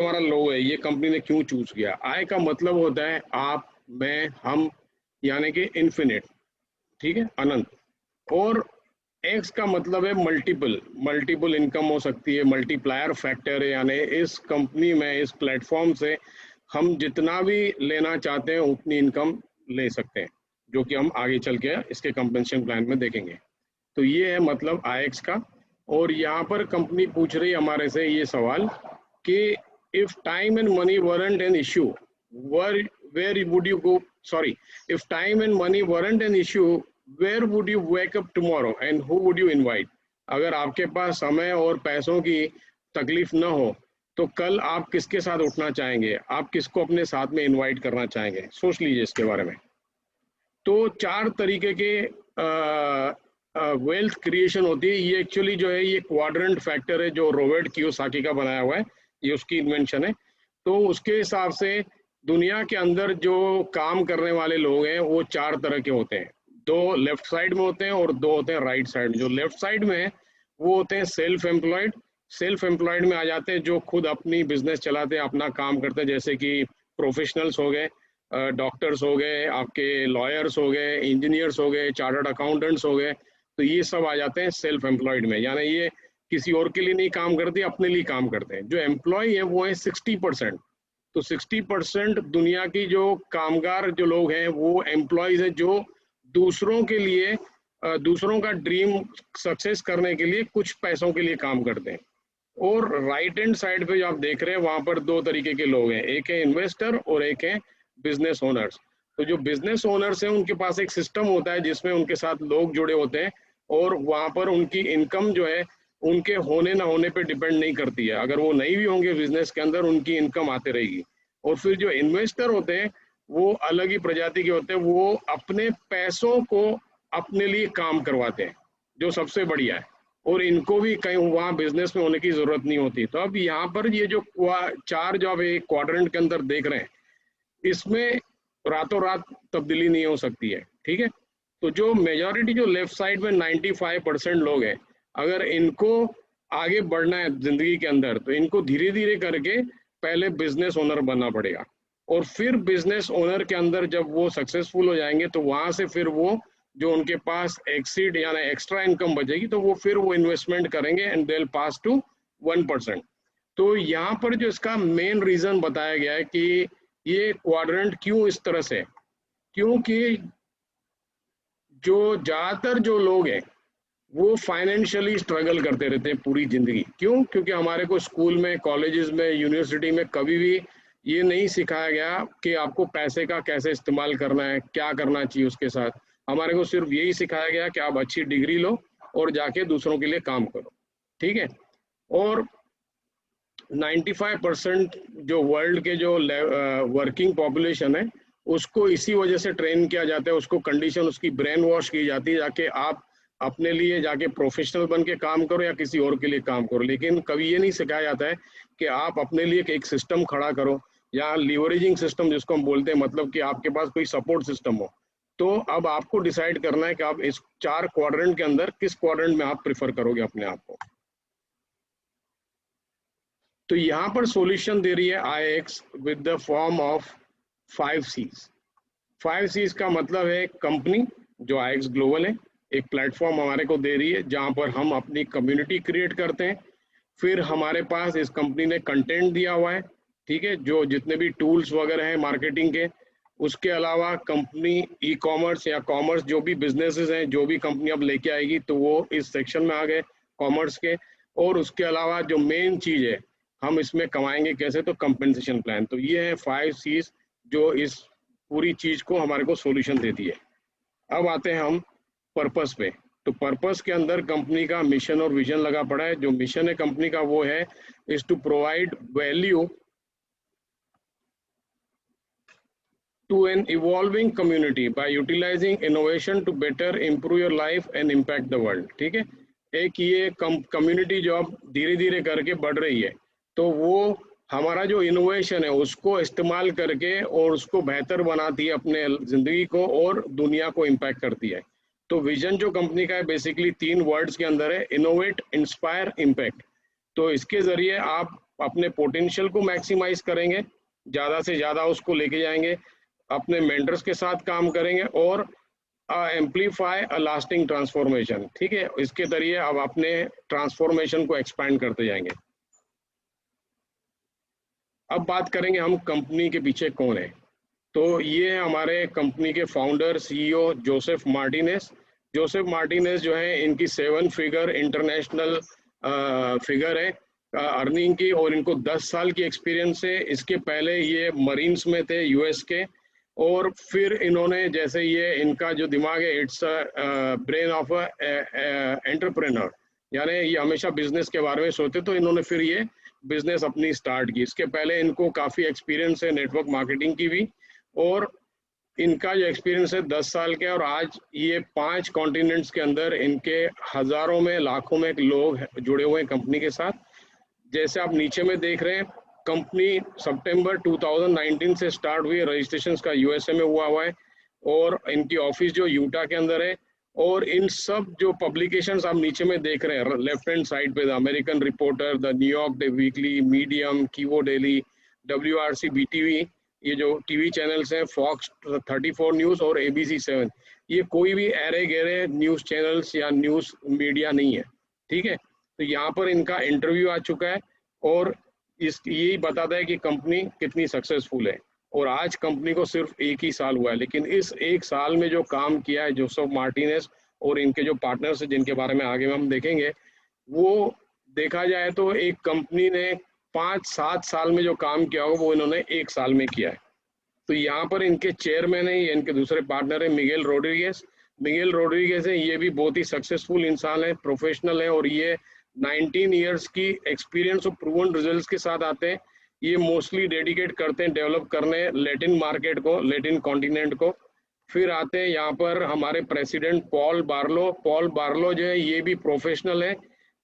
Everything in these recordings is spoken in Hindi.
हमारा लोग है, ये कंपनी ने क्यों चूज किया। आई का मतलब होता है आप, मैं, हम, यानी कि इन्फिनिट, ठीक है, अनंत। और एक्स का मतलब है मल्टीपल, मल्टीपल इनकम हो सकती है, मल्टीप्लायर फैक्टर है, यानी इस कंपनी में, इस प्लेटफॉर्म से हम जितना भी लेना चाहते हैं उतनी इनकम ले सकते हैं, जो कि हम आगे चल के इसके कंपेंसेशन प्लान में देखेंगे। तो ये है मतलब आईएक्स का। और यहाँ पर कंपनी पूछ रही है हमारे से ये सवाल कि if time and money weren't an issue, where would you go, sorry, if time and money weren't an issue, where would you wake up tomorrow and who would you invite। अगर आपके पास समय और पैसों की तकलीफ न हो तो कल आप किसके साथ उठना चाहेंगे, आप किसको अपने साथ में इनवाइट करना चाहेंगे, सोच लीजिए इसके बारे में। तो 4 तरीके के वेल्थ क्रिएशन होती है। ये एक्चुअली जो है ये क्वाड्रेंट फैक्टर है जो रॉबर्ट कियोसाकी का बनाया हुआ है, ये उसकी इन्वेंशन है। तो उसके हिसाब से दुनिया के अंदर जो काम करने वाले लोग हैं वो 4 तरह के होते हैं। 2 लेफ्ट साइड में होते हैं और 2 होते हैं राइट साइड में। जो लेफ्ट साइड में है वो होते हैं सेल्फ एम्प्लॉयड। सेल्फ एम्प्लॉयड में आ जाते हैं जो खुद अपनी बिजनेस चलाते हैं, अपना काम करते हैं, जैसे कि प्रोफेशनल्स हो गए, डॉक्टर्स हो गए, आपके लॉयर्स हो गए, इंजीनियर्स हो गए, चार्टर्ड अकाउंटेंट्स हो गए। तो ये सब आ जाते हैं सेल्फ एम्प्लॉयड में, यानी ये किसी और के लिए नहीं काम करते, अपने लिए काम करते हैं। जो एम्प्लॉय है वो है 60%। तो 60% दुनिया की जो कामगार जो लोग हैं वो एम्प्लॉयज है, जो दूसरों के लिए, दूसरों का ड्रीम सक्सेस करने के लिए कुछ पैसों के लिए काम करते हैं। और राइट हैंड साइड पे जो आप देख रहे हैं वहां पर 2 तरीके के लोग हैं, एक है इन्वेस्टर और एक है बिजनेस ओनर्स। तो जो बिजनेस ओनर्स हैं उनके पास एक सिस्टम होता है जिसमें उनके साथ लोग जुड़े होते हैं, और वहां पर उनकी इनकम जो है उनके होने ना होने पे डिपेंड नहीं करती है। अगर वो नहीं भी होंगे बिजनेस के अंदर, उनकी इनकम आते रहेगी। और फिर जो इन्वेस्टर होते हैं वो अलग ही प्रजाति के होते हैं, वो अपने पैसों को अपने लिए काम करवाते हैं, जो सबसे बढ़िया है। और इनको भी कहीं वहाँ बिजनेस में होने की जरूरत नहीं होती। तो अब यहाँ पर ये जो 4 जो आप एक क्वाड्रेंट के अंदर देख रहे हैं, इसमें रातों रात तब्दीली नहीं हो सकती है, ठीक है। तो जो मेजॉरिटी जो लेफ्ट साइड में 95% लोग हैं, अगर इनको आगे बढ़ना है जिंदगी के अंदर तो इनको धीरे धीरे करके पहले बिजनेस ओनर बनना पड़ेगा। और फिर बिजनेस ओनर के अंदर जब वो सक्सेसफुल हो जाएंगे तो वहां से फिर वो जो उनके पास एक्सीड यानी एक्स्ट्रा इनकम बचेगी तो वो फिर वो इन्वेस्टमेंट करेंगे and they will pass to 1%। तो यहाँ पर जो इसका मेन रीजन बताया गया है कि ये क्वाड्रेंट क्यों इस तरह से, क्योंकि जो ज्यादातर जो लोग हैं वो फाइनेंशियली स्ट्रगल करते रहते हैं पूरी जिंदगी। क्यों? क्योंकि हमारे को स्कूल में, कॉलेजेस में, यूनिवर्सिटी में कभी भी ये नहीं सिखाया गया कि आपको पैसे का कैसे इस्तेमाल करना है, क्या करना चाहिए उसके साथ। हमारे को सिर्फ यही सिखाया गया कि आप अच्छी डिग्री लो और जाके दूसरों के लिए काम करो, ठीक है। और 95% जो वर्ल्ड के जो वर्किंग पॉपुलेशन है उसको इसी वजह से ट्रेन किया जाता है, उसको कंडीशन, उसकी ब्रेन वॉश की जाती है जाके आप अपने लिए जाके प्रोफेशनल बन के काम करो या किसी और के लिए काम करो। लेकिन कभी ये नहीं सिखाया जाता है कि आप अपने लिए एक सिस्टम खड़ा करो, या लीवरेजिंग सिस्टम जिसको हम बोलते हैं, मतलब कि आपके पास कोई सपोर्ट सिस्टम हो। तो अब आपको डिसाइड करना है कि आप इस 4 क्वाड्रेंट के अंदर किस क्वाड्रेंट में आप प्रेफर करोगे अपने आप को। तो यहाँ पर सॉल्यूशन दे रही है IX with the form of 5 C's। 5 C's का मतलब है कंपनी, जो आईएक्स ग्लोबल है, एक प्लेटफॉर्म हमारे को दे रही है जहाँ पर हम अपनी कम्युनिटी क्रिएट करते हैं। फिर हमारे पास इस कंपनी ने कंटेंट दिया हुआ है, ठीक है, जो जितने भी टूल्स वगैरह हैं मार्केटिंग के। उसके अलावा कंपनी ई कॉमर्स या कॉमर्स जो भी बिजनेसेस हैं, जो भी कंपनी अब लेके आएगी तो वो इस सेक्शन में आ गए कॉमर्स के। और उसके अलावा जो मेन चीज़ है हम इसमें कमाएंगे कैसे, तो कंपेंसेशन प्लान। तो ये है 5 C's जो इस पूरी चीज़ को हमारे को सॉल्यूशन देती है। अब आते हैं हम पर्पस पे। तो पर्पस के अंदर कंपनी का मिशन और विजन लगा पड़ा है। जो मिशन है कंपनी का वो है is to provide value to an evolving community by utilising innovation to better improve your life and impact the world, ठीक है। एक ये कम्युनिटी जो अब धीरे धीरे करके बढ़ रही है, तो वो हमारा जो इनोवेशन है उसको इस्तेमाल करके और उसको बेहतर बनाती है अपने जिंदगी को और दुनिया को इम्पैक्ट करती है। तो विजन जो कंपनी का है बेसिकली 3 वर्ड्स के अंदर है, इनोवेट, इंस्पायर, इम्पैक्ट। तो इसके जरिए आप अपने पोटेंशियल को मैक्सिमाइज करेंगे, ज़्यादा से ज़्यादा उसको लेके जाएंगे, अपने मेंटर्स के साथ काम करेंगे और एम्पलीफाई अ लास्टिंग ट्रांसफॉर्मेशन। ठीक है, इसके जरिए अब अपने ट्रांसफॉर्मेशन को एक्सपैंड करते जाएंगे। अब बात करेंगे हम कंपनी के पीछे कौन है। तो ये हमारे कंपनी के founder CEO Joseph Martinez. Joseph Martinez जो है, इनकी 7 फिगर इंटरनेशनल फिगर है अर्निंग की, और इनको 10 साल की एक्सपीरियंस है। इसके पहले ये मरीन्स में थे यूएस के, और फिर इन्होंने, जैसे ये इनका जो दिमाग है, इट्स ब्रेन ऑफ एंटरप्रेन्योर, यानी ये हमेशा बिजनेस के बारे में सोचते, तो इन्होंने फिर ये बिजनेस अपनी स्टार्ट की। इसके पहले इनको काफ़ी एक्सपीरियंस है नेटवर्क मार्केटिंग की भी, और इनका जो एक्सपीरियंस है 10 साल के, और आज ये 5 कॉन्टिनेंट्स के अंदर इनके हज़ारों में लाखों में लोग जुड़े हुए हैं कंपनी के साथ। जैसे आप नीचे में देख रहे हैं, कंपनी सितंबर 2019 से स्टार्ट हुई है, रजिस्ट्रेशन का यूएसए में हुआ है, और इनकी ऑफिस जो यूटा के अंदर है। और इन सब जो पब्लिकेशंस आप नीचे में देख रहे हैं लेफ्ट हैंड साइड पे, the American reporter, the New York day weekly, medium, Kivo daily, WRC, BTV, ये जो टीवी चैनल्स हैं, फॉक्स 34 न्यूज़ और ABC 7, ये कोई भी अरे गहरे न्यूज़ चैनल्स या न्यूज़ मीडिया नहीं है। ठीक है, तो यहाँ पर इनका इंटरव्यू आ चुका है, और यही बताता है कि कंपनी कितनी सक्सेसफुल है। और आज कंपनी को सिर्फ 1 ही साल हुआ है, लेकिन इस 1 साल में जो काम किया है जोसेफ मार्टिनेज और इनके जो पार्टनर्स हैं, जिनके बारे में आगे हम देखेंगे, वो देखा जाए तो एक कंपनी ने 5-7 साल में जो काम किया होगा, वो इन्होंने 1 साल में किया है। तो यहाँ पर इनके चेयरमैन है, ये इनके दूसरे पार्टनर है मिगेल रोड्रिगेज। मिगेल रोड्रिगेज है, ये भी बहुत ही सक्सेसफुल इंसान है, प्रोफेशनल है, और ये 19 ईयर्स की एक्सपीरियंस और प्रूवन रिजल्ट्स के साथ आते हैं। ये मोस्टली डेडिकेट करते हैं डेवलप करने लैटिन मार्केट को, लैटिन कॉन्टिनेंट को। फिर आते हैं यहाँ पर हमारे president Paul Barlow. Paul Barlow जो है, ये भी प्रोफेशनल है,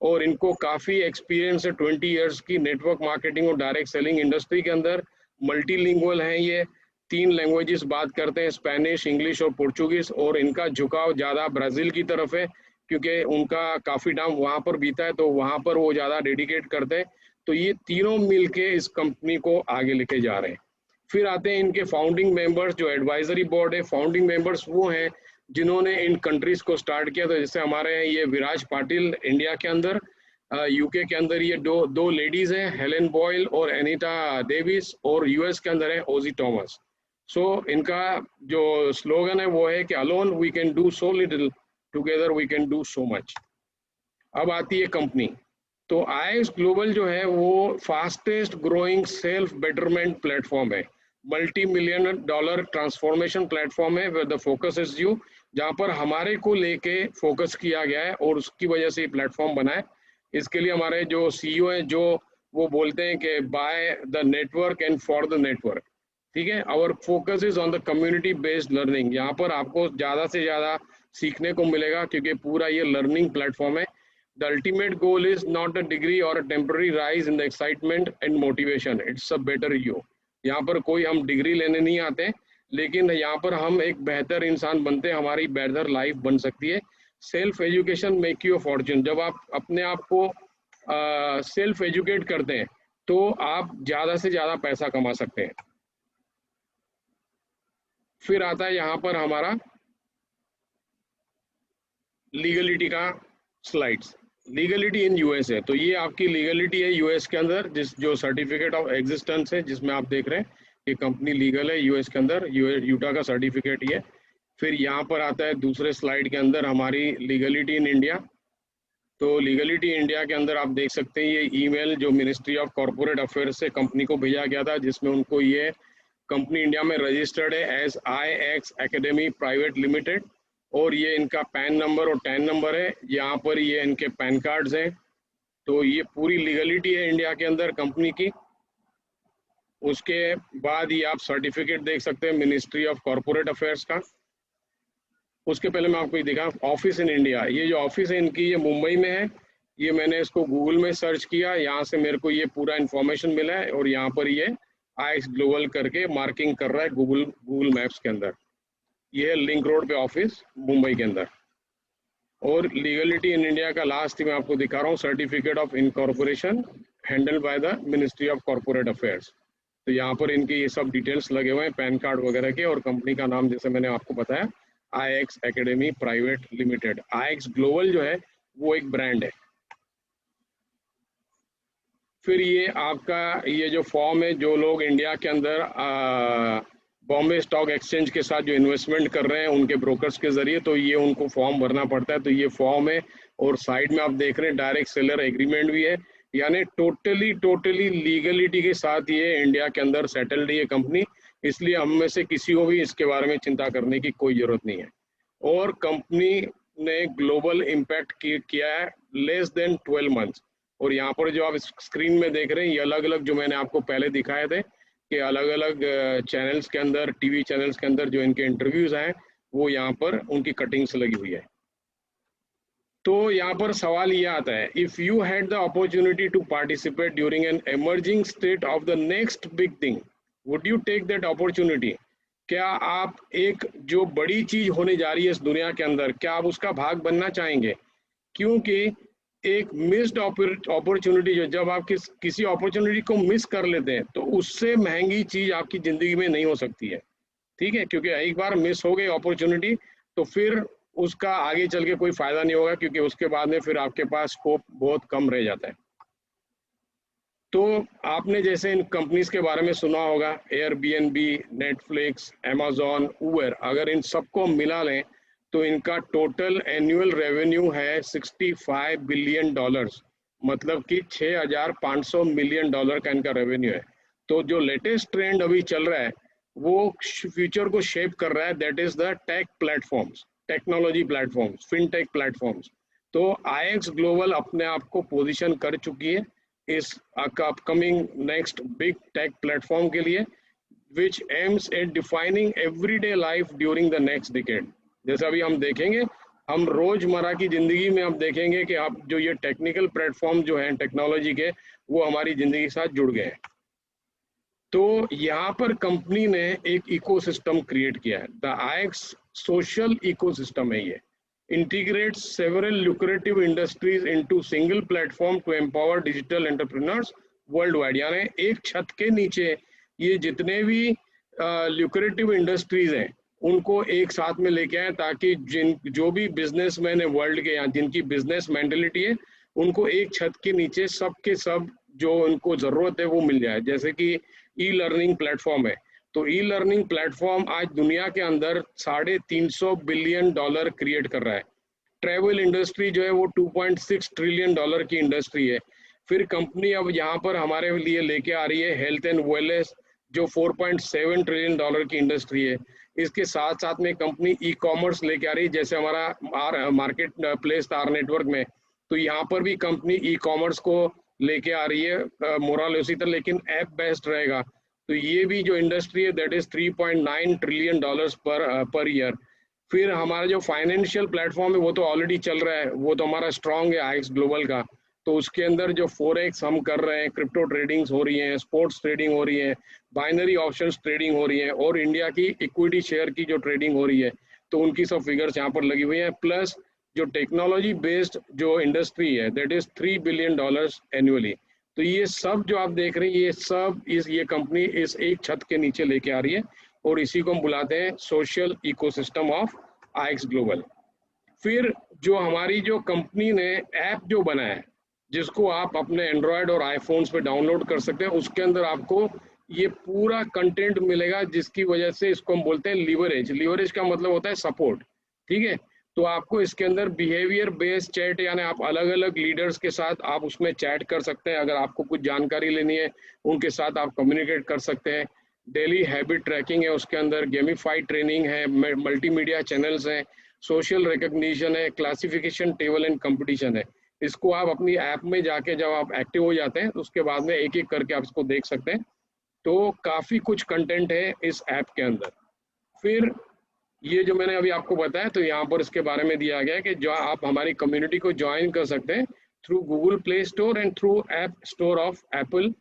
और इनको काफ़ी एक्सपीरियंस है 20 ईयर्स की नेटवर्क मार्केटिंग और डायरेक्ट सेलिंग इंडस्ट्री के अंदर। मल्टीलिंगुअल हैं ये, 3 लैंग्वेजेस बात करते हैं, स्पेनिश, इंग्लिश और पोर्चुगीज, और इनका झुकाव ज़्यादा ब्राज़ील की तरफ है, क्योंकि उनका काफ़ी टाइम वहाँ पर बीता है, तो वहाँ पर वो ज़्यादा डेडिकेट करते हैं। तो ये तीनों मिलके इस कंपनी को आगे लेके जा रहे हैं। फिर आते हैं इनके फाउंडिंग मेंबर्स, जो एडवाइजरी बोर्ड है। फाउंडिंग मेंबर्स वो हैं जिन्होंने इन कंट्रीज को स्टार्ट किया। तो जैसे हमारे ये विराज पाटिल इंडिया के अंदर, यूके के अंदर ये दो लेडीज हैं, हेलेन बॉयल और एनीटा डेविस, और यूएस के अंदर है ओजी टॉमस। सो इनका जो स्लोगन है वो है कि alone we can do so little, together we can do so much. अब आती है कंपनी। तो IX ग्लोबल जो है वो fastest growing self betterment platform है, $multi-million ट्रांसफॉर्मेशन प्लेटफॉर्म है, द फोकस इज यू, जहाँ पर हमारे को लेके फोकस किया गया है, और उसकी वजह से ये प्लेटफॉर्म बना है। इसके लिए हमारे जो CEO हैं, जो वो बोलते हैं कि by the network and for the network. ठीक है, our focus is on the community based learning. यहाँ पर आपको ज़्यादा से ज़्यादा सीखने को मिलेगा, क्योंकि पूरा ये लर्निंग प्लेटफॉर्म है। The ultimate goal is not a degree or a temporary rise in the excitement and motivation. It's a better you. यहाँ पर कोई हम डिग्री लेने नहीं आते, लेकिन यहाँ पर हम एक बेहतर इंसान बनते हैं, हमारी बेहतर लाइफ बन सकती है। Self education make you a Fortune. जब आप अपने आप को सेल्फ एजुकेट करते हैं, तो आप ज़्यादा से ज़्यादा पैसा कमा सकते हैं। फिर आता है यहाँ पर हमारा लीगलिटी का स्लाइड्स। लीगलिटी इन यूएस है, तो ये आपकी लीगलिटी है यूएस के अंदर, जो सर्टिफिकेट ऑफ एग्जिस्टेंस है, जिसमें आप देख रहे हैं कि कंपनी लीगल है यूएस के अंदर, यूटा का सर्टिफिकेट ये। फिर यहाँ पर आता है दूसरे स्लाइड के अंदर हमारी लीगलिटी इन इंडिया। तो लीगलिटी इंडिया के अंदर आप देख सकते हैं ये ईमेल जो मिनिस्ट्री ऑफ कॉर्पोरेट अफेयर्स से कंपनी को भेजा गया था, जिसमें उनको ये कंपनी इंडिया में रजिस्टर्ड है as IX academy private limited, और ये इनका पैन नंबर और टैन नंबर है। यहाँ पर ये इनके पैन कार्ड्स हैं। तो ये पूरी लीगलिटी है इंडिया के अंदर कंपनी की। उसके बाद ये आप सर्टिफिकेट देख सकते हैं मिनिस्ट्री ऑफ कॉर्पोरेट अफेयर्स का। उसके पहले मैं आपको ये दिखा ऑफिस इन इंडिया। ये जो ऑफिस है इनकी, ये मुंबई में है। ये मैंने इसको गूगल में सर्च किया, यहाँ से मेरे को ये पूरा इन्फॉर्मेशन मिला है, और यहाँ पर ये IX ग्लोबल करके मार्किंग कर रहा है गूगल मैप्स के अंदर। ये है लिंक रोड पे ऑफिस मुंबई के अंदर। और लीगलिटी इन इंडिया का लास्ट मैं आपको दिखा रहा हूँ, certificate of incorporation handle by the ministry of corporate affairs. तो यहाँ पर इनके ये सब डिटेल्स लगे हुए हैं पैन कार्ड वगैरह के, और कंपनी का नाम जैसे मैंने आपको बताया IX academy private limited. IX global जो है वो एक ब्रांड है। फिर ये आपका ये जो फॉर्म है, जो लोग इंडिया के अंदर बॉम्बे स्टॉक एक्सचेंज के साथ जो इन्वेस्टमेंट कर रहे हैं उनके ब्रोकर्स के जरिए, तो ये उनको फॉर्म भरना पड़ता है। तो ये फॉर्म है, और साइड में आप देख रहे हैं डायरेक्ट सेलर एग्रीमेंट भी है, यानी टोटली लीगलिटी के साथ ये इंडिया के अंदर सेटल्ड है ये कंपनी। इसलिए हम में से किसी को भी इसके बारे में चिंता करने की कोई जरूरत नहीं है। और कंपनी ने ग्लोबल इम्पैक्ट किया है लेस देन 12 मंथ्स। और यहाँ पर जो आप स्क्रीन में देख रहे हैं ये अलग अलग जो मैंने आपको पहले दिखाए थे कि अलग अलग चैनल्स के अंदर, टीवी चैनल्स के अंदर जो इनके इंटरव्यूज हैं वो यहाँ पर उनकी कटिंग्स लगी हुई है। तो यहाँ पर सवाल ये आता है, if you had the opportunity to participate during an emerging state of the next big thing, would you take that opportunity? क्या आप एक जो बड़ी चीज होने जा रही है इस दुनिया के अंदर, क्या आप उसका भाग बनना चाहेंगे? क्योंकि एक मिस्ड अपॉर्चुनिटी, जो जब आप किसी अपॉर्चुनिटी को मिस कर लेते हैं तो उससे महंगी चीज आपकी जिंदगी में नहीं हो सकती है। ठीक है, क्योंकि एक बार मिस हो गई अपॉर्चुनिटी तो फिर उसका आगे चल के कोई फायदा नहीं होगा, क्योंकि उसके बाद में फिर आपके पास स्कोप बहुत कम रह जाता है। तो आपने जैसे इन कंपनीज के बारे में सुना होगा, एयरबीएनबी, नेटफ्लिक्स, अमेजॉन, उबर, अगर इन सबको मिला लें तो इनका टोटल एनुअल रेवेन्यू है $65 बिलियन, मतलब कि $6,500 मिलियन का इनका रेवेन्यू है। तो जो लेटेस्ट ट्रेंड अभी चल रहा है वो फ्यूचर को शेप कर रहा है, that is the tech platforms, technology platforms, fintech platforms. तो IX ग्लोबल अपने आप को पोजीशन कर चुकी है इस upcoming next big tech platform के लिए, which aims at defining everyday life during the next decade. जैसे अभी हम देखेंगे, हम रोजमर्रा की जिंदगी में हम देखेंगे कि अब जो ये टेक्निकल प्लेटफॉर्म जो हैं टेक्नोलॉजी के, वो हमारी जिंदगी के साथ जुड़ गए हैं। तो यहाँ पर कंपनी ने एक इकोसिस्टम क्रिएट किया है, द IX सोशल इकोसिस्टम है ये। integrates several lucrative industries into single platform to empower digital entrepreneurs worldwide। यानी एक छत के नीचे ये जितने भी lucrative industries हैं उनको एक साथ में लेके आए, ताकि जो भी बिजनेसमैन है वर्ल्ड के, या जिनकी बिजनेस मेंटेलिटी है, उनको एक छत के नीचे सब के सब जो उनको जरूरत है वो मिल जाए। जैसे कि ई-लर्निंग प्लेटफॉर्म है, तो ई लर्निंग प्लेटफॉर्म आज दुनिया के अंदर $350 बिलियन क्रिएट कर रहा है। ट्रैवल इंडस्ट्री जो है वो $2.6 ट्रिलियन की इंडस्ट्री है। फिर कंपनी अब यहाँ पर हमारे लिए लेके आ रही है हेल्थ एंड वेलनेस, जो $4.7 ट्रिलियन की इंडस्ट्री है। इसके साथ साथ में कंपनी ई कॉमर्स लेके आ रही है, जैसे हमारा मार्केट प्लेस था नेटवर्क में, तो यहाँ पर भी कंपनी ई कॉमर्स को लेके आ रही है। मोरल उसी तरह, लेकिन ऐप बेस्ड रहेगा। तो ये भी जो इंडस्ट्री है that is $3.9 trillion per year. फिर हमारा जो फाइनेंशियल प्लेटफॉर्म है वो तो ऑलरेडी चल रहा है, वो तो हमारा स्ट्रॉन्ग है IX ग्लोबल का। तो उसके अंदर जो फॉरेक्स हम कर रहे हैं, क्रिप्टो ट्रेडिंग्स हो रही हैं, स्पोर्ट्स ट्रेडिंग हो रही है, बाइनरी ऑप्शंस ट्रेडिंग हो रही है, और इंडिया की इक्विटी शेयर की जो ट्रेडिंग हो रही है, तो उनकी सब फिगर्स यहाँ पर लगी हुई हैं। प्लस जो टेक्नोलॉजी बेस्ड जो इंडस्ट्री है दैट इज $3 बिलियन एनुअली। तो ये सब जो आप देख रहे हैं ये सब ये कंपनी इस एक छत के नीचे लेके आ रही है, और इसी को हम बुलाते हैं social ecosystem of IX global. फिर जो हमारी जो कंपनी ने ऐप जो बनाया है, जिसको आप अपने एंड्रॉयड और आईफोन्स पे डाउनलोड कर सकते हैं, उसके अंदर आपको ये पूरा कंटेंट मिलेगा, जिसकी वजह से इसको हम बोलते हैं लीवरेज। लीवरेज का मतलब होता है सपोर्ट। ठीक है, तो आपको इसके अंदर बिहेवियर बेस्ड चैट, यानी आप अलग अलग लीडर्स के साथ आप उसमें चैट कर सकते हैं। अगर आपको कुछ जानकारी लेनी है उनके साथ आप कम्युनिकेट कर सकते हैं। डेली हैबिट ट्रैकिंग है उसके अंदर, गेमिफाइड ट्रेनिंग है, मल्टीमीडिया चैनल्स हैं, सोशल रिकग्निशन है, क्लासिफिकेशन टेबल एंड कंपटीशन है। इसको आप अपनी ऐप में जाके जब आप एक्टिव हो जाते हैं तो उसके बाद में एक एक करके आप इसको देख सकते हैं। तो काफ़ी कुछ कंटेंट है इस ऐप के अंदर। फिर ये जो मैंने अभी आपको बताया, तो यहाँ पर इसके बारे में दिया गया है कि जो आप हमारी कम्युनिटी को ज्वाइन कर सकते हैं through Google play store and through app store of Apple.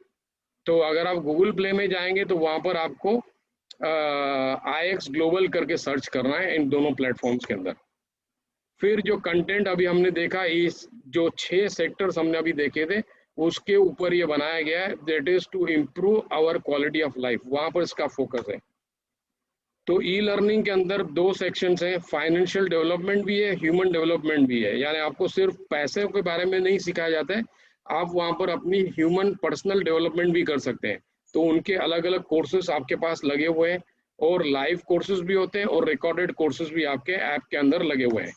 तो अगर आप गूगल प्ले में जाएंगे तो वहाँ पर आपको IX ग्लोबल करके सर्च करना है इन दोनों प्लेटफॉर्म्स के अंदर। फिर जो कंटेंट अभी हमने देखा, इस जो 6 सेक्टर्स हमने अभी देखे थे, उसके ऊपर ये बनाया गया है, that is to improve our quality of life, वहां पर इसका फोकस है। तो ई लर्निंग के अंदर दो सेक्शंस हैं, फाइनेंशियल डेवलपमेंट भी है, ह्यूमन डेवलपमेंट भी है। यानी आपको सिर्फ पैसे के बारे में नहीं सिखाया जाता है, आप वहां पर अपनी ह्यूमन पर्सनल डेवलपमेंट भी कर सकते हैं। तो उनके अलग अलग कोर्सेज आपके पास लगे हुए हैं, और लाइव कोर्सेज भी होते हैं और रिकॉर्डेड कोर्सेज भी आपके ऐप के अंदर लगे हुए हैं।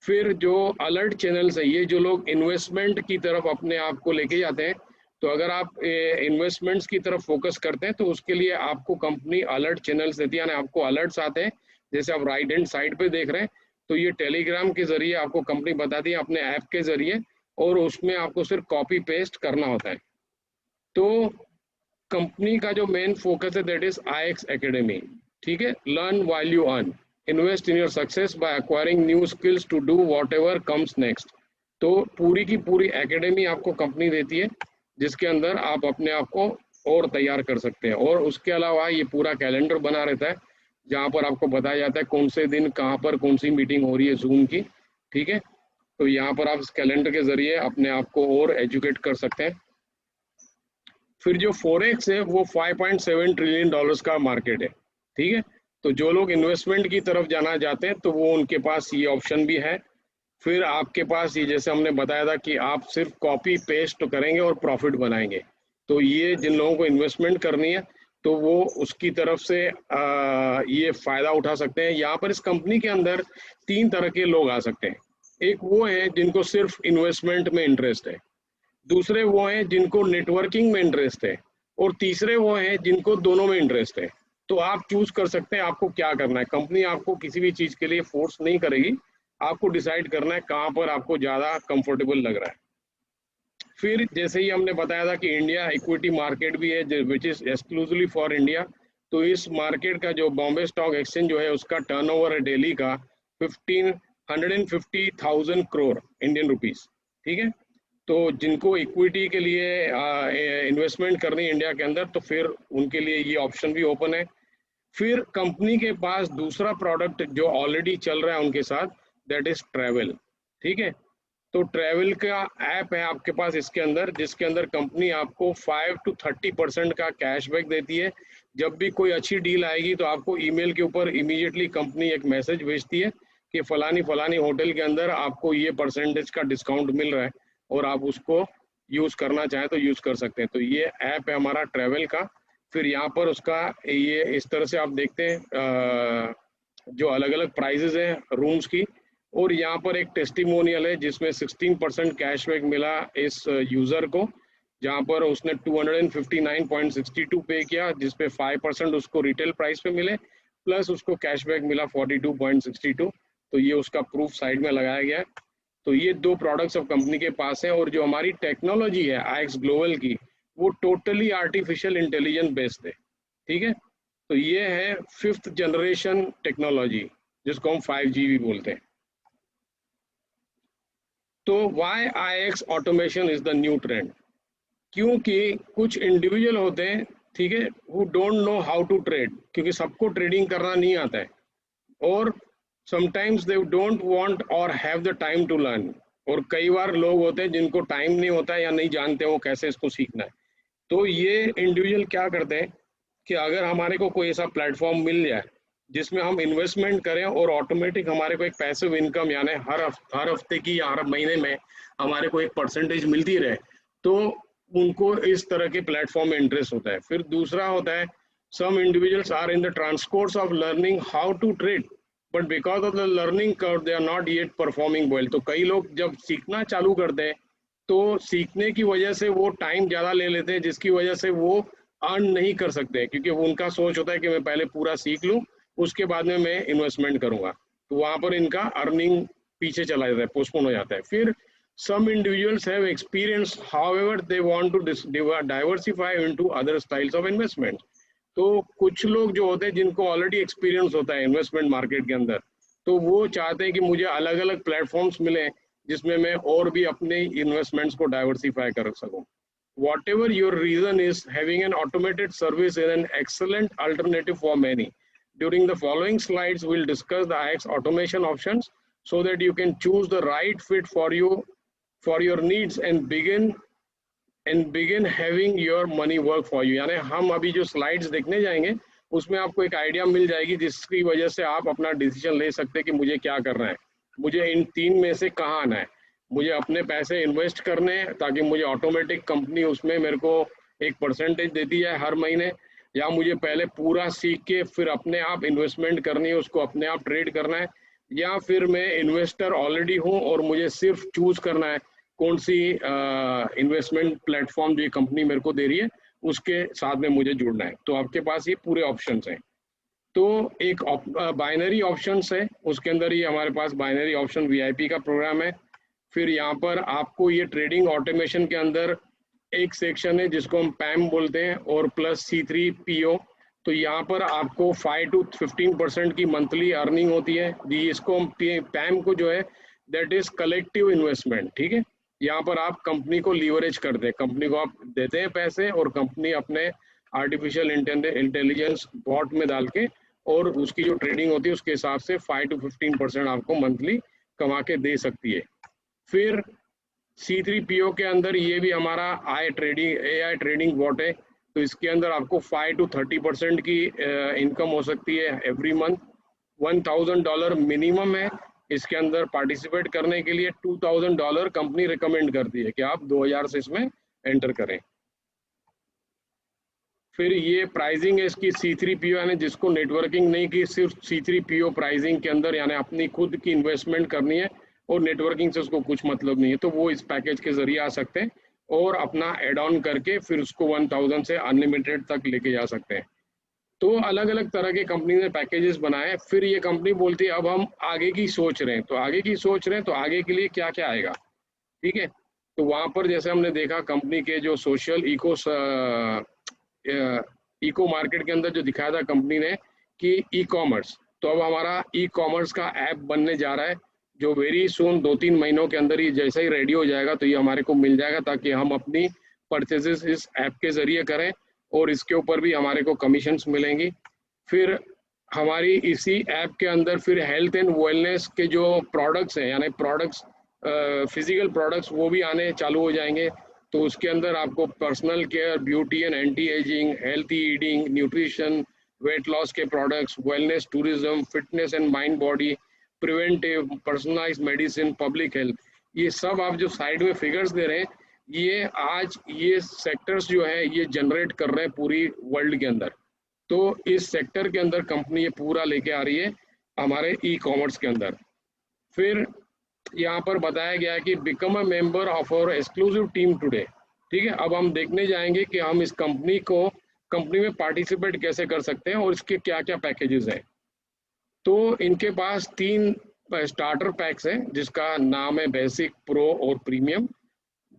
फिर जो अलर्ट चैनल्स है, ये जो लोग इन्वेस्टमेंट की तरफ अपने आप को लेके जाते हैं, तो अगर आप इन्वेस्टमेंट्स की तरफ फोकस करते हैं तो उसके लिए आपको कंपनी अलर्ट चैनल्स देती है, यानी आपको अलर्ट्स आते हैं, जैसे आप राइट हैंड साइड पे देख रहे हैं, तो ये टेलीग्राम के जरिए आपको कंपनी बताती है अपने ऐप के जरिए, और उसमें आपको सिर्फ कॉपी पेस्ट करना होता है। तो कंपनी का जो मेन फोकस है दैट इज IX एकेडमी, ठीक है, learn while you earn, invest in your success by acquiring new skills to do whatever comes next. तो पूरी की पूरी एकेडमी आपको कंपनी देती है, जिसके अंदर आप अपने आप को और तैयार कर सकते हैं। और उसके अलावा ये पूरा कैलेंडर बना रहता है, जहाँ पर आपको बताया जाता है कौन से दिन कहाँ पर कौन सी मीटिंग हो रही है जूम की, ठीक है। तो यहाँ पर आप इस कैलेंडर के जरिए अपने आप को और एजुकेट कर सकते हैं। फिर जो फॉरेक्स है वो $5.7 ट्रिलियन का मार्केट है, ठीक है। तो जो लोग इन्वेस्टमेंट की तरफ जाना चाहते हैं तो वो उनके पास ये ऑप्शन भी है। फिर आपके पास ये जैसे हमने बताया था कि आप सिर्फ कॉपी पेस्ट करेंगे और प्रॉफिट बनाएंगे, तो ये जिन लोगों को इन्वेस्टमेंट करनी है तो वो उसकी तरफ से ये फायदा उठा सकते हैं। यहाँ पर इस कंपनी के अंदर 3 तरह के लोग आ सकते हैं। एक वो है जिनको सिर्फ इन्वेस्टमेंट में इंटरेस्ट है, दूसरे वो हैं जिनको नेटवर्किंग में इंटरेस्ट है, और तीसरे वो हैं जिनको दोनों में इंटरेस्ट है। तो आप चूज कर सकते हैं आपको क्या करना है। कंपनी आपको किसी भी चीज के लिए फोर्स नहीं करेगी, आपको डिसाइड करना है कहाँ पर आपको ज्यादा कंफर्टेबल लग रहा है। फिर जैसे ही हमने बताया था कि इंडिया इक्विटी मार्केट भी है which is exclusively for India. तो इस मार्केट का जो बॉम्बे स्टॉक एक्सचेंज जो है उसका टर्नओवर है डेली का 150,000 करोड़ इंडियन रुपीस, ठीक है। तो जिनको इक्विटी के लिए इन्वेस्टमेंट करनी है इंडिया के अंदर, तो फिर उनके लिए ये ऑप्शन भी ओपन है। फिर कंपनी के पास दूसरा प्रोडक्ट जो ऑलरेडी चल रहा है उनके साथ, दैट इज ट्रैवल, ठीक है। तो ट्रैवल का ऐप है आपके पास इसके अंदर, जिसके अंदर कंपनी आपको 5 to 30% का कैशबैक देती है। जब भी कोई अच्छी डील आएगी तो आपको ईमेल के ऊपर इमीडिएटली कंपनी एक मैसेज भेजती है कि फलानी फलानी होटल के अंदर आपको ये परसेंटेज का डिस्काउंट मिल रहा है, और आप उसको यूज करना चाहें तो यूज कर सकते हैं। तो ये ऐप है हमारा ट्रैवल का। फिर यहाँ पर उसका ये इस तरह से आप देखते हैं जो अलग अलग प्राइजेज हैं रूम्स की, और यहाँ पर एक टेस्टिमोनियल है जिसमें 16% कैशबैक मिला इस यूजर को, जहाँ पर उसने 259.62 पे किया, जिसपे 5% उसको रिटेल प्राइस पे मिले, प्लस उसको कैशबैक मिला 42.62। तो ये उसका प्रूफ साइड में लगाया गया है। तो ये 2 प्रोडक्ट्स अब कंपनी के पास है। और जो हमारी टेक्नोलॉजी है IX ग्लोबल की, वो टोटली आर्टिफिशियल इंटेलिजेंस बेस्ड है, ठीक है। तो ये है 5th जनरेशन टेक्नोलॉजी, जिसको हम 5G भी बोलते हैं। तो why IX automation is the new trend, क्योंकि कुछ इंडिविजुअल होते हैं, ठीक है, who don't know how to trade, क्योंकि सबको ट्रेडिंग करना नहीं आता है, और समटाइम्स दे डोंट वांट और have the time to learn. और कई बार लोग होते हैं जिनको टाइम नहीं होता है या नहीं जानते वो कैसे इसको सीखना है। तो ये इंडिविजुअल क्या करते हैं कि अगर हमारे को कोई ऐसा प्लेटफॉर्म मिल जाए जिसमें हम इन्वेस्टमेंट करें और ऑटोमेटिक हमारे को एक पैसिव इनकम, यानी हर हफ्ते की या हर महीने में हमारे को एक परसेंटेज मिलती रहे, तो उनको इस तरह के प्लेटफॉर्म में इंटरेस्ट होता है। फिर दूसरा होता है, some individuals are in the transcourse of learning how to trade, but because of the learning curve they are not yet performing well. तो कई लोग जब सीखना चालू करते हैं तो सीखने की वजह से वो टाइम ज़्यादा ले लेते हैं, जिसकी वजह से वो अर्न नहीं कर सकते, क्योंकि वो उनका सोच होता है कि मैं पहले पूरा सीख लूँ उसके बाद में मैं इन्वेस्टमेंट करूंगा। तो वहाँ पर इनका अर्निंग पीछे चला जाता है, पोस्टपोन हो जाता है। फिर some individuals have experience, however they want to diversify into other styles of investment। तो कुछ लोग जो होते हैं जिनको ऑलरेडी एक्सपीरियंस होता है इन्वेस्टमेंट मार्केट के अंदर, तो वो चाहते हैं कि मुझे अलग अलग प्लेटफॉर्म्स मिले जिसमें मैं और भी अपने इन्वेस्टमेंट्स को डाइवर्सिफाई कर सकूं। Whatever your reason is, having an automated service is an excellent alternative for many. During the following slides, we'll discuss the IX automation options so that you can choose the right fit for you, for your needs, and begin and begin having your money work for you. यानी हम अभी जो स्लाइड्स देखने जाएंगे उसमें आपको एक आइडिया मिल जाएगी जिसकी वजह से आप अपना डिसीजन ले सकते हैं कि मुझे क्या करना है, मुझे इन तीन में से कहाँ आना है। मुझे अपने पैसे इन्वेस्ट करने हैं ताकि मुझे ऑटोमेटिक कंपनी उसमें मेरे को एक परसेंटेज देती है हर महीने, या मुझे पहले पूरा सीख के फिर अपने आप इन्वेस्टमेंट करनी है, उसको अपने आप ट्रेड करना है, या फिर मैं इन्वेस्टर ऑलरेडी हूँ और मुझे सिर्फ चूज करना है कौन सी इन्वेस्टमेंट प्लेटफॉर्म जो कंपनी मेरे को दे रही है उसके साथ में मुझे जुड़ना है। तो आपके पास ये पूरे ऑप्शंस हैं। तो एक बाइनरी ऑप्शंस है, उसके अंदर ही हमारे पास बाइनरी ऑप्शन वीआईपी का प्रोग्राम है। फिर यहाँ पर आपको ये ट्रेडिंग ऑटोमेशन के अंदर एक सेक्शन है जिसको हम पैम बोलते हैं और प्लस C3PO। तो यहाँ पर आपको 5 to 15% की मंथली अर्निंग होती है। इसको हम पैम को जो है दैट इज कलेक्टिव इन्वेस्टमेंट, ठीक है। यहाँ पर आप कंपनी को लीवरेज करते हैं, कंपनी को आप देते हैं पैसे और कंपनी अपने आर्टिफिशियल इंटेलिजेंस बॉट में डाल के और उसकी जो ट्रेडिंग होती है उसके हिसाब से 5 to 15% आपको मंथली कमा के दे सकती है। फिर C3PO के अंदर ये भी हमारा AI ट्रेडिंग बॉट है। तो इसके अंदर आपको 5 to 30% की इनकम हो सकती है एवरी मंथ। $1,000 मिनिमम है इसके अंदर पार्टिसिपेट करने के लिए। $2,000 कंपनी रिकमेंड करती है कि आप 2000 से इसमें एंटर करें। फिर ये प्राइसिंग है इसकी C3PO, यानी जिसको नेटवर्किंग नहीं की, सिर्फ C3PO प्राइसिंग के अंदर यानी अपनी खुद की इन्वेस्टमेंट करनी है और नेटवर्किंग से उसको कुछ मतलब नहीं है, तो वो इस पैकेज के जरिए आ सकते हैं और अपना एड ऑन करके फिर उसको 1000 से अनलिमिटेड तक लेके जा सकते हैं। तो अलग अलग तरह के कंपनी ने पैकेजेस बनाए। फिर ये कंपनी बोलती है अब हम आगे की सोच रहे हैं, तो आगे की सोच रहे हैं तो आगे के लिए क्या क्या आएगा, ठीक है। तो वहां पर जैसे हमने देखा कंपनी के जो सोशल इको मार्केट के अंदर जो दिखाया था कंपनी ने कि ई कॉमर्स, तो अब हमारा ई कॉमर्स का ऐप बनने जा रहा है जो वेरी सून 2-3 महीनों के अंदर ही जैसे ही रेडी हो जाएगा तो ये हमारे को मिल जाएगा ताकि हम अपनी परचेजेस इस ऐप के जरिए करें और इसके ऊपर भी हमारे को कमीशंस मिलेंगी। फिर हमारी इसी ऐप के अंदर फिर हेल्थ एंड वेलनेस के जो प्रोडक्ट्स हैं यानी प्रोडक्ट्स फिजिकल प्रोडक्ट्स वो भी आने चालू हो जाएंगे। तो उसके अंदर आपको personal care, beauty and anti ageing, healthy eating, nutrition, weight loss के products, wellness, tourism, fitness and mind body, preventive, personalised medicine, public health, ये सब आप जो साइड में फिगर्स दे रहे हैं ये आज ये सेक्टर्स जो है ये जनरेट कर रहे हैं पूरी वर्ल्ड के अंदर। तो इस सेक्टर के अंदर कंपनी ये पूरा लेके आ रही है हमारे ई कॉमर्स के अंदर। फिर यहाँ पर बताया गया है कि become a member of our exclusive team today, ठीक है। अब हम देखने जाएंगे कि हम इस कंपनी में पार्टिसिपेट कैसे कर सकते हैं और इसके क्या क्या पैकेजेस हैं। तो इनके पास 3 स्टार्टर पैक्स हैं जिसका नाम है बेसिक, प्रो और प्रीमियम।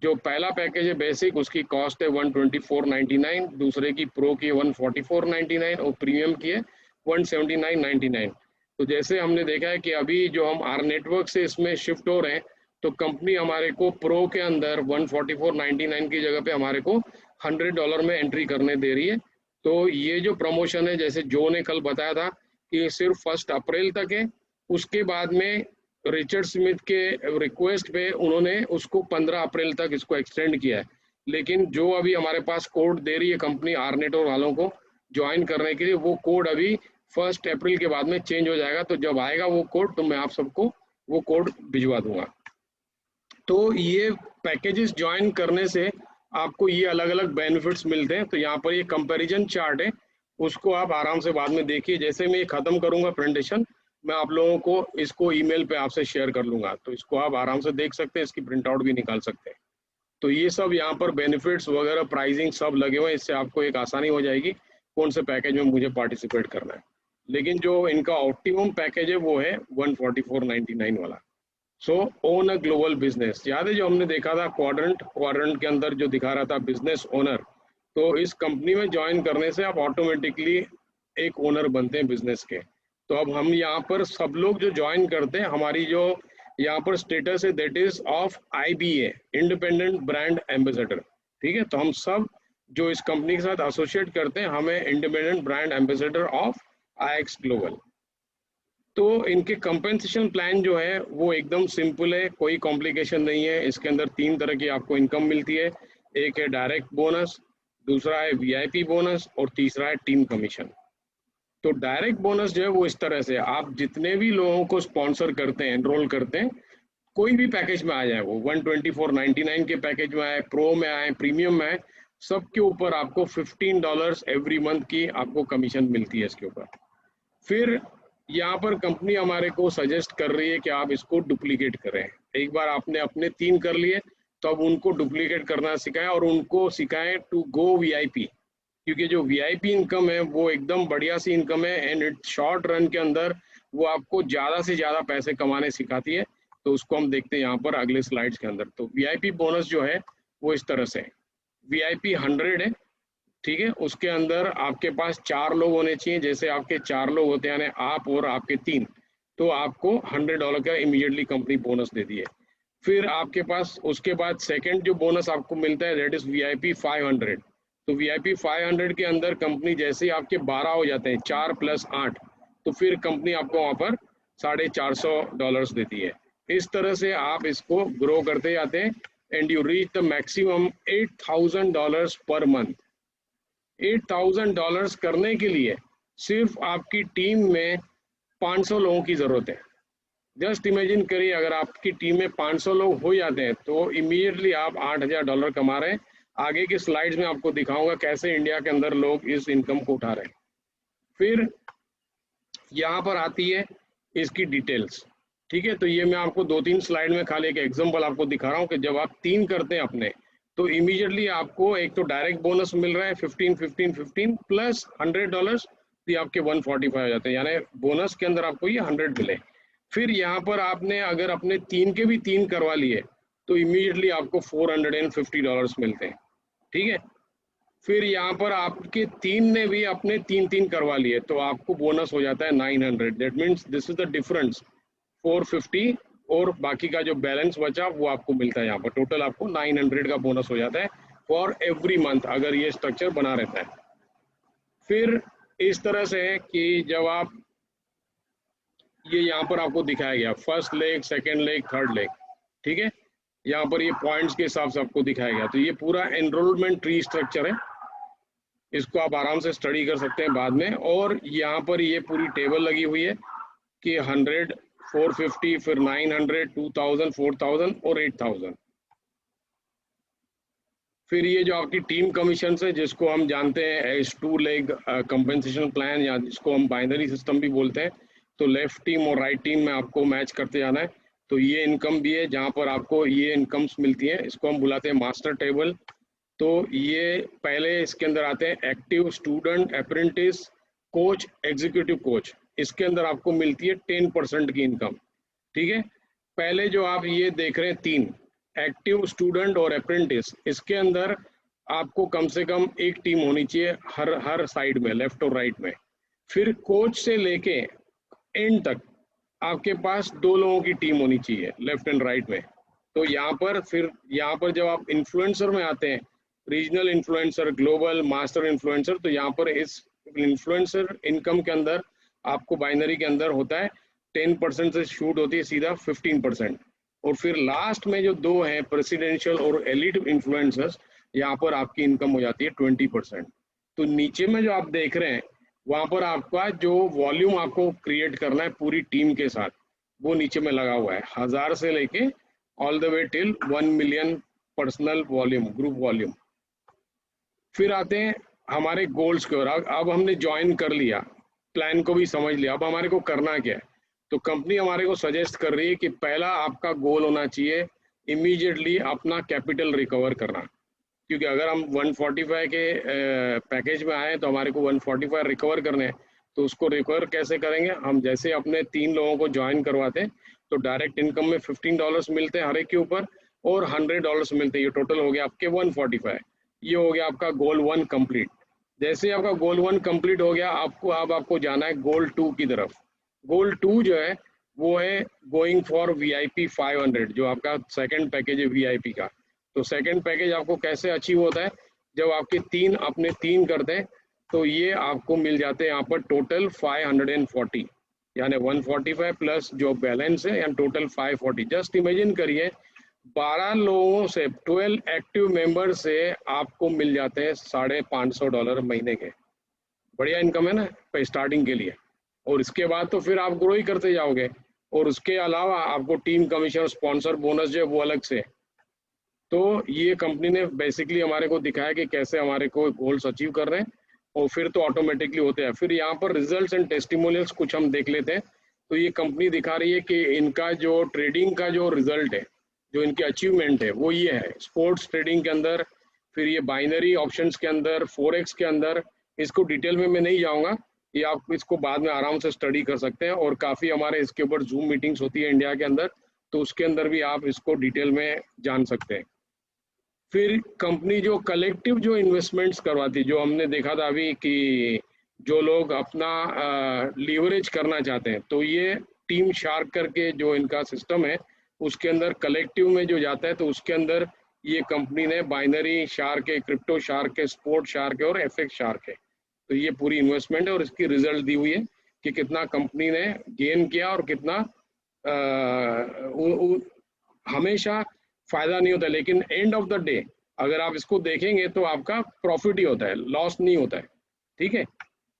जो पहला पैकेज है बेसिक उसकी कॉस्ट है 124.99, दूसरे की प्रो की 144.99 और प्रीमियम की है 179.99। तो जैसे हमने देखा है कि अभी जो हम आर नेटवर्क से इसमें शिफ्ट हो रहे हैं तो कंपनी हमारे को प्रो के अंदर 144.99 की जगह पे हमारे को $100 में एंट्री करने दे रही है। तो ये जो प्रमोशन है जैसे जो ने कल बताया था कि सिर्फ 1 अप्रैल तक है, उसके बाद में रिचर्ड स्मिथ के रिक्वेस्ट पे उन्होंने उसको 15 अप्रैल तक इसको एक्सटेंड किया है। लेकिन जो अभी हमारे पास कोड दे रही है कंपनी आर नेटवर्क वालों को ज्वाइन करने के लिए, वो कोड अभी 1 अप्रैल के बाद में चेंज हो जाएगा। तो जब आएगा वो कोड तो मैं आप सबको वो कोड भिजवा दूंगा। तो ये पैकेजेस ज्वाइन करने से आपको ये अलग अलग बेनिफिट्स मिलते हैं। तो यहाँ पर ये कंपैरिजन चार्ट है, उसको आप आराम से बाद में देखिए। जैसे मैं ये खत्म करूंगा प्रेजेंटेशन मैं आप लोगों को इसको ईमेल पे आपसे शेयर कर लूंगा, तो इसको आप आराम से देख सकते हैं, इसकी प्रिंट आउट भी निकाल सकते हैं। तो ये सब यहाँ पर बेनिफिट्स वगैरह प्राइसिंग सब लगे हुए हैं, इससे आपको एक आसानी हो जाएगी कौन से पैकेज में मुझे पार्टिसिपेट करना है। लेकिन जो इनका ऑप्टिमम पैकेज है वो है 144.99 वाला। सो ओन अ ग्लोबल बिजनेस, याद है जो हमने देखा था क्वाड्रेंट के अंदर जो दिखा रहा था बिजनेस ओनर, तो इस कंपनी में ज्वाइन करने से आप ऑटोमेटिकली एक ओनर बनते हैं बिजनेस के। तो अब हम यहाँ पर सब लोग जो ज्वाइन करते हैं हमारी जो यहाँ पर स्टेटस है that is of IBA, independent brand ambassador, ठीक है। तो हम सब जो इस कंपनी के साथ एसोसिएट करते हैं हमें independent brand ambassador of IX global. तो इनके कंपेंसेशन प्लान जो है वो एकदम सिंपल है, कोई कॉम्प्लिकेशन नहीं है। इसके अंदर 3 तरह की आपको इनकम मिलती है। एक है डायरेक्ट बोनस, दूसरा है वीआईपी बोनस और तीसरा है टीम कमीशन। तो डायरेक्ट बोनस जो है वो इस तरह से, आप जितने भी लोगों को स्पॉन्सर करते हैं, एनरोल करते हैं, कोई भी पैकेज में आ जाए, वो 124.99 के पैकेज में आए, प्रो में आए, प्रीमियम में आए, सबके ऊपर आपको $15 एवरी मंथ की आपको कमीशन मिलती है इसके ऊपर। फिर यहाँ पर कंपनी हमारे को सजेस्ट कर रही है कि आप इसको डुप्लीकेट करें। एक बार आपने अपने 3 कर लिए तो अब उनको डुप्लीकेट करना सिखाएं और उनको सिखाएं टू गो वीआईपी, क्योंकि जो वीआईपी इनकम है वो एकदम बढ़िया सी इनकम है एंड इट शॉर्ट रन के अंदर वो आपको ज़्यादा से ज़्यादा पैसे कमाने सिखाती है। तो उसको हम देखते हैं यहाँ पर अगले स्लाइड्स के अंदर। तो वीआईपी बोनस जो है वो इस तरह से, वीआईपी 100 है, ठीक है, उसके अंदर आपके पास 4 लोग होने चाहिए। जैसे आपके 4 लोग होते हैं, यानी आप और आपके 3, तो आपको $100 का इमीडिएटली कंपनी बोनस देती है। फिर आपके पास उसके बाद सेकंड जो बोनस आपको मिलता है दैट इज वीआईपी 500। तो वीआईपी 500 के अंदर कंपनी जैसे ही आपके 12 हो जाते हैं, 4 + 8, तो फिर कंपनी आपको वहाँ पर $450 देती है। इस तरह से आप इसको ग्रो करते जाते हैं and you reach the maximum $8,000 per month. $8,000 करने के लिए सिर्फ आपकी टीम में 500 लोगों की ज़रूरत है। जस्ट इमेजिन करिए, अगर आपकी टीम में 500 लोग हो जाते हैं तो इमीडिएटली आप $8,000 कमा रहे हैं। आगे की स्लाइड्स में आपको दिखाऊंगा कैसे इंडिया के अंदर लोग इस इनकम को उठा रहे हैं। फिर यहाँ पर आती है इसकी डिटेल्स, ठीक है। तो ये मैं आपको 2-3 स्लाइड में खाली एक एग्जांपल आपको दिखा रहा हूँ कि जब आप 3 करते हैं अपने, तो इमीडिएटली आपको एक तो डायरेक्ट बोनस मिल रहा है 15 15 15 प्लस $100, तो आपके 145 हो जाते हैं, यानी बोनस के अंदर आपको ये 100 मिले। फिर यहाँ पर आपने अगर अपने 3 के भी 3 करवा लिए तो इमीडिएटली आपको $450 मिलते हैं, ठीक है। फिर यहाँ पर आपके 3 ने भी अपने 3 करवा लिए तो आपको बोनस हो जाता है 900। That means this is the difference, 450 और बाकी का जो बैलेंस बचा वो आपको मिलता है। यहाँ पर टोटल आपको 900 का बोनस हो जाता है फॉर एवरी मंथ, अगर ये स्ट्रक्चर बना रहता है। फिर इस तरह से है कि जब आप ये यहाँ पर आपको दिखाया गया first leg, second leg, third leg, ठीक है, यहाँ पर ये पॉइंट्स के हिसाब से आपको दिखाया गया। तो ये पूरा एनरोलमेंट ट्री स्ट्रक्चर है, इसको आप आराम से स्टडी कर सकते हैं बाद में। और यहाँ पर ये पूरी टेबल लगी हुई है कि 100, 450, फिर 900, 2000, 4000 और 8000। फिर ये जो आपकी टीम कमीशन है जिसको हम जानते हैं एज 2 लेग कंपेंसेशन प्लान, या जिसको हम बाइनरी सिस्टम भी बोलते हैं। तो लेफ्ट टीम और राइट टीम में आपको मैच करते जाना है। तो ये इनकम भी है जहाँ पर आपको ये इनकम्स मिलती हैं, इसको हम बुलाते हैं मास्टर टेबल। तो ये पहले इसके अंदर आते हैं active, student, apprentice, coach, executive coach. इसके अंदर आपको मिलती है 10% की इनकम, ठीक है। पहले जो आप ये देख रहे हैं 3, एक्टिव, स्टूडेंट और अप्रेंटिस, इसके अंदर आपको कम से कम एक टीम होनी चाहिए हर साइड में, लेफ्ट और राइट में। फिर कोच से लेके एंड तक आपके पास 2 लोगों की टीम होनी चाहिए, लेफ्ट एंड राइट में। तो यहाँ पर फिर यहाँ पर जब आप इन्फ्लुएंसर में आते हैं, regional influencer, global, master influencer, तो यहाँ पर इस इन्फ्लुएंसर इनकम के अंदर आपको बाइनरी के अंदर होता है 10% से शूट होती है सीधा 15%। और फिर लास्ट में जो 2 हैं प्रेसिडेंशियल और एलिट इन्फ्लुएंसर्स, यहाँ पर आपकी इनकम हो जाती है 20%। तो नीचे में जो आप देख रहे हैं वहाँ पर आपका जो वॉल्यूम आपको क्रिएट करना है पूरी टीम के साथ, वो नीचे में लगा हुआ है, 1000 से लेके all the way till 1 million personal volume, group volume. फिर आते हैं हमारे गोल्स के, और अब हमने ज्वाइन कर लिया, प्लान को भी समझ लिया, अब हमारे को करना क्या है। तो कंपनी हमारे को सजेस्ट कर रही है कि पहला आपका गोल होना चाहिए इमीडिएटली अपना कैपिटल रिकवर करना, क्योंकि अगर हम 145 के पैकेज में आए तो हमारे को 145 रिकवर करने हैं। तो उसको रिकवर कैसे करेंगे हम, जैसे अपने 3 लोगों को ज्वाइन करवाते हैं तो डायरेक्ट इनकम में $15 मिलते हैं हर एक के ऊपर और $100 मिलते हैं, ये टोटल हो गया आपके 145। ये हो गया आपका गोल 1 कंप्लीट। जैसे आपका गोल 1 कंप्लीट हो गया, अब आपको जाना है गोल 2 की तरफ। गोल 2 जो है वो है गोइंग फॉर वीआईपी 500, जो आपका सेकंड पैकेज है वीआईपी का। तो सेकंड पैकेज आपको कैसे अचीव होता है, जब आपके 3 अपने 3 करते हैं तो ये आपको मिल जाते हैं यहाँ पर टोटल 540, यानी 145 प्लस जो बैलेंस है, यानी टोटल 540। जस्ट इमेजिन करिए 12 लोगों से, 12 एक्टिव मेंबर से आपको मिल जाते हैं $550 महीने के। बढ़िया इनकम है ना स्टार्टिंग के लिए। और इसके बाद तो फिर आप ग्रो ही करते जाओगे। और उसके अलावा आपको टीम कमीशन, स्पॉन्सर बोनस जो है वो अलग से। तो ये कंपनी ने बेसिकली हमारे को दिखाया कि कैसे हमारे को गोल्स अचीव कर रहे हैं, और फिर तो ऑटोमेटिकली होते हैं। फिर यहाँ पर रिजल्ट्स एंड टेस्टिमोनियल्स कुछ हम देख लेते हैं। तो ये कंपनी दिखा रही है कि इनका जो ट्रेडिंग का जो रिजल्ट है, जो इनकी अचीवमेंट है वो ये है, स्पोर्ट्स ट्रेडिंग के अंदर, फिर ये बाइनरी ऑप्शंस के अंदर, फोरेक्स के अंदर। इसको डिटेल में मैं नहीं जाऊँगा, ये आप इसको बाद में आराम से स्टडी कर सकते हैं। और काफ़ी हमारे इसके ऊपर जूम मीटिंग्स होती है इंडिया के अंदर, तो उसके अंदर भी आप इसको डिटेल में जान सकते हैं। फिर कंपनी जो कलेक्टिव जो इन्वेस्टमेंट्स करवाती, जो हमने देखा था अभी कि जो लोग अपना लीवरेज करना चाहते हैं, तो ये टीम शार्क करके जो इनका सिस्टम है उसके अंदर कलेक्टिव में जो जाता है, तो उसके अंदर ये कंपनी ने बाइनरी शार्क है, क्रिप्टो शार्क है, स्पोर्ट शार्क है और एफएक्स शार्क है। तो ये पूरी इन्वेस्टमेंट है और इसकी रिजल्ट दी हुई है कि कितना कंपनी ने गेन किया और कितना हमेशा फायदा नहीं होता, लेकिन एंड ऑफ द डे अगर आप इसको देखेंगे तो आपका प्रॉफिट ही होता है, लॉस नहीं होता है। ठीक है।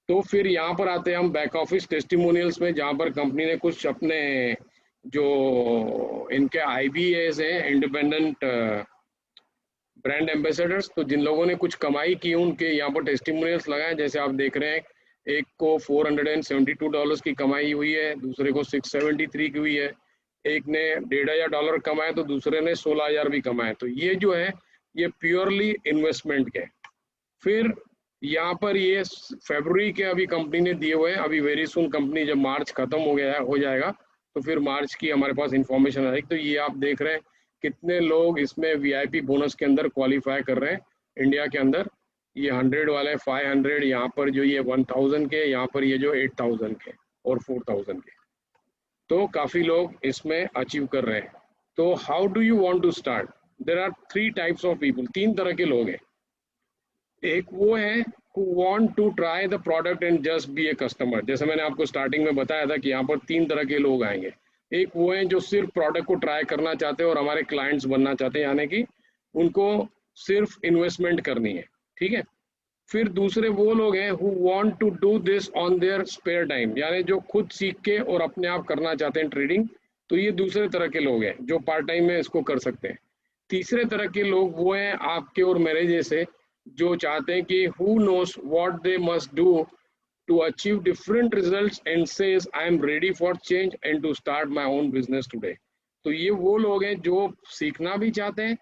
तो फिर यहाँ पर आते हैं हम बैक ऑफिस टेस्टिमोनियल्स में, जहाँ पर कंपनी ने कुछ अपने जो इनके IBAs हैं, इंडिपेंडेंट ब्रांड एम्बेसडर्स, तो जिन लोगों ने कुछ कमाई की उनके यहाँ पर टेस्टिमोनियल्स लगाए। जैसे आप देख रहे हैं, एक को $472 की कमाई हुई है, दूसरे को 673 की हुई है, एक ने $1,500 कमाए तो दूसरे ने 16,000 भी कमाए। तो ये जो है ये प्योरली इन्वेस्टमेंट के। फिर यहाँ पर ये फरवरी के अभी कंपनी ने दिए हुए हैं, अभी वेरी सुन कंपनी जब मार्च खत्म हो जाएगा तो फिर मार्च की हमारे पास इंफॉर्मेशन आएगी। तो ये आप देख रहे हैं कितने लोग इसमें VIP बोनस के अंदर क्वालिफाई कर रहे हैं इंडिया के अंदर। ये 100 वाले, 500, यहाँ पर जो ये 1000 के, यहाँ पर ये जो 8000 के और 4000 के, तो काफ़ी लोग इसमें अचीव कर रहे हैं। तो how do you want to start? There are 3 types of people, 3 तरह के लोग हैं। एक वो है who want to try the product and just be a customer, जैसे मैंने आपको स्टार्टिंग में बताया था कि यहाँ पर 3 तरह के लोग आएंगे। एक वो हैं जो सिर्फ प्रोडक्ट को ट्राई करना चाहते हैं और हमारे क्लाइंट्स बनना चाहते हैं, यानी कि उनको सिर्फ इन्वेस्टमेंट करनी है। ठीक है। फिर दूसरे वो लोग हैं who want to do this on their spare time, यानी जो खुद सीख के और अपने आप करना चाहते हैं ट्रेडिंग। तो ये दूसरे तरह के लोग हैं जो पार्ट टाइम में इसको कर सकते हैं। तीसरे तरह के लोग वो हैं आपके और मेरे जैसे, जो चाहते हैं कि who knows what they must do to achieve different results and says I am ready for change and to start my own business today। तो ये वो लोग हैं जो सीखना भी चाहते हैं,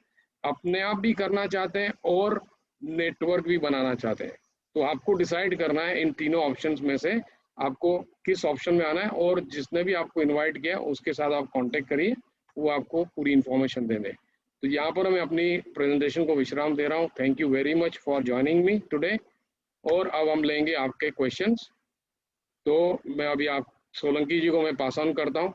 अपने आप भी करना चाहते हैं और नेटवर्क भी बनाना चाहते हैं। तो आपको डिसाइड करना है इन तीनों ऑप्शंस में से आपको किस ऑप्शन में आना है, और जिसने भी आपको इनवाइट किया उसके साथ आप कांटेक्ट करिए, वो आपको पूरी इन्फॉर्मेशन दे दे। तो यहाँ पर मैं अपनी प्रेजेंटेशन को विश्राम दे रहा हूँ। Thank you very much for joining me today. और अब हम लेंगे आपके क्वेश्चंस। तो मैं अभी आप सोलंकी जी को मैं पास ऑन करता हूँ।